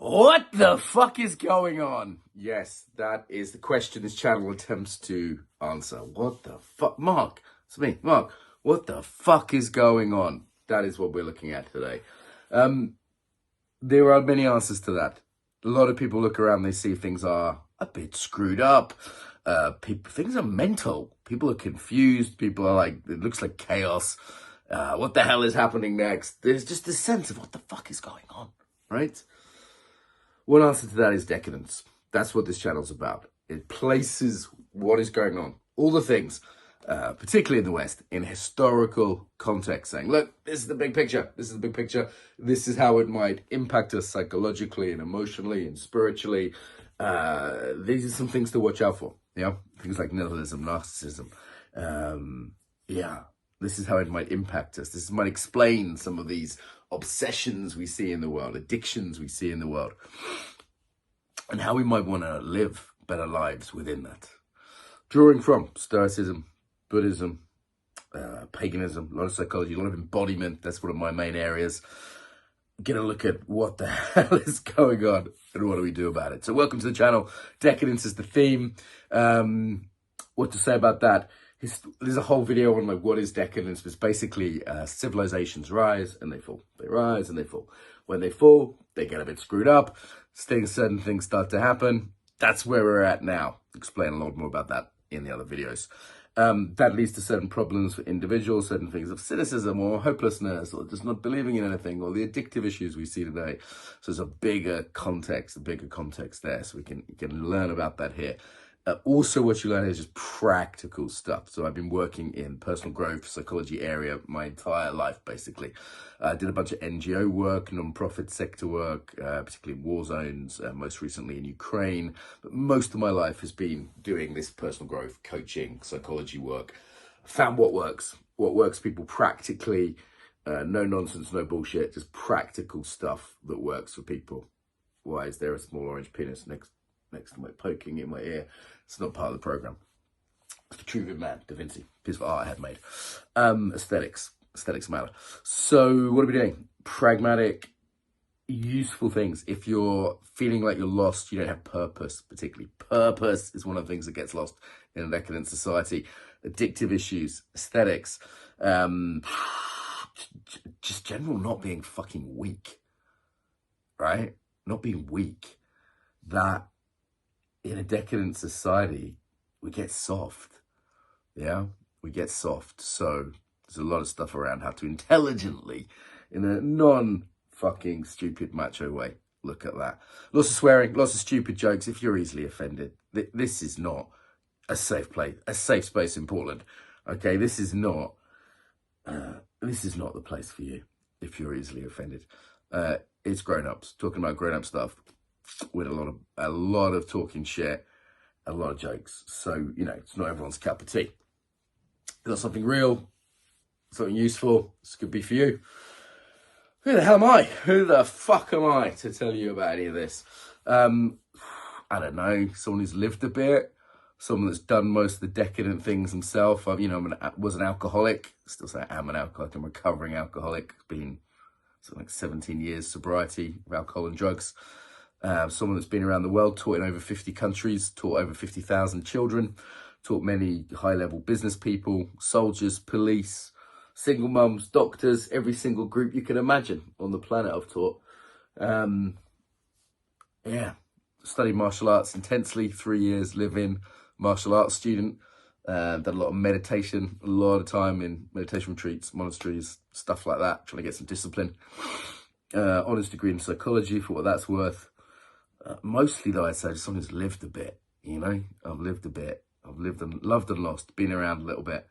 What the fuck is going on? Yes, that is the question this channel attempts to answer. What the fuck? Mark, it's me, Mark. What the fuck is going on? That is what we're looking at today. There are many answers to that. A lot of people look around, they see things are a bit screwed up. Things are mental. People are confused. People are like, it looks like chaos. What the hell is happening next? There's just this sense of what the fuck is going on, right? One answer to that is decadence. That's what this channel's about. It places what is going on, all the things, particularly in the West, in historical context, saying, look, this is the big picture. This is the big picture. This is how it might impact us psychologically and emotionally and spiritually. These are some things to watch out for. Yeah, things like nihilism, narcissism. This is how it might impact us. This might explain some of these obsessions we see in the world, addictions we see in the world, and how we might want to live better lives within that. Drawing from Stoicism, Buddhism, paganism, a lot of psychology, a lot of embodiment. That's one of my main areas. Gonna look at what the hell is going on and what do we do about it. So welcome to the channel. Decadence is the theme. What to say about that? There's a whole video on like what is decadence. It's basically civilizations rise and they fall. They rise and they fall. When they fall, they get a bit screwed up. Certain things start to happen. That's where we're at now. Explain a lot more about that in the other videos. That leads to certain problems for individuals, certain things of cynicism or hopelessness or just not believing in anything or the addictive issues we see today. So there's a bigger context there. So we can learn about that here. Also, what you learn is just practical stuff. So I've been working in personal growth, psychology area my entire life, basically. I did a bunch of NGO work, non-profit sector work, particularly in war zones, most recently in Ukraine. But most of my life has been doing this personal growth, coaching, psychology work. Found what works people practically, no nonsense, no bullshit, just practical stuff that works for people. Why is there a small orange penis next to my poking in my ear? It's not part of the program. It's the True Man, Da Vinci, piece of art I had made. Aesthetics matter. So what are we doing? Pragmatic, useful things. If you're feeling like you're lost, you don't have purpose, particularly. Purpose is one of the things that gets lost in a decadent society. Addictive issues, aesthetics, just general not being fucking weak, right? Not being weak. That in a decadent society, we get soft. Yeah, we get soft. So there's a lot of stuff around how to intelligently, in a non-fucking stupid macho way, look at that. Lots of swearing, lots of stupid jokes. If you're easily offended, this is not a safe place, a safe space in Portland. Okay, this is not the place for you if you're easily offended. It's grown-ups, talking about grown-up stuff with a lot of talking shit, a lot of jokes. So, you know, it's not everyone's cup of tea. Got something real, something useful, this could be for you. Who the hell am I? Who the fuck am I to tell you about any of this? I don't know, someone who's lived a bit, someone that's done most of the decadent things himself. I was an alcoholic, still say I am an alcoholic, I'm a recovering alcoholic. It's been something like 17 years sobriety of alcohol and drugs. Someone that's been around the world, taught in over 50 countries, taught over 50,000 children, taught many high-level business people, soldiers, police, single mums, doctors, every single group you can imagine on the planet I've taught. Studied martial arts intensely, 3 years live-in martial arts student. Done a lot of meditation, a lot of time in meditation retreats, monasteries, stuff like that, trying to get some discipline. Honours degree in psychology, for what that's worth. Mostly, though, I'd say just someone who's lived a bit, you know? I've lived a bit. I've lived and loved and lost, been around a little bit.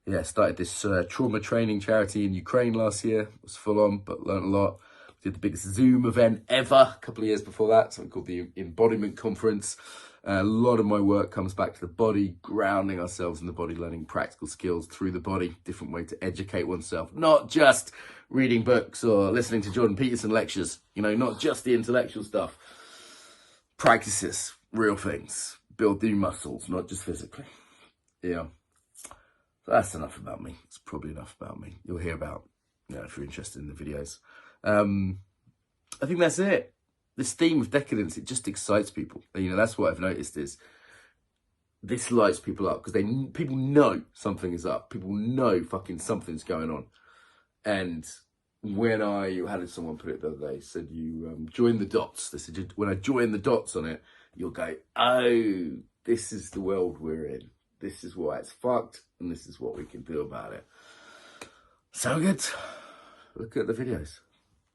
Yeah, started this trauma training charity in Ukraine last year. It was full on, but learned a lot. Did the biggest Zoom event ever a couple of years before that, something called the Embodiment Conference. A lot of my work comes back to the body, grounding ourselves in the body, learning practical skills through the body, different way to educate oneself, not just reading books or listening to Jordan Peterson lectures, you know, not just the intellectual stuff. Practices, real things, build new muscles, not just physically. Yeah, so that's enough about me. It's probably enough about me. You'll hear about, you know, if you're interested in the videos. I think that's it. this theme of decadence, it just excites people. And, you know, that's what I've noticed is this lights people up because people know something is up. People know fucking something's going on. And when I had someone put it the other day, said you join the dots. They said when I join the dots on it, you'll go, oh, this is the world we're in. This is why it's fucked, and this is what we can do about it. So good. Look at the videos.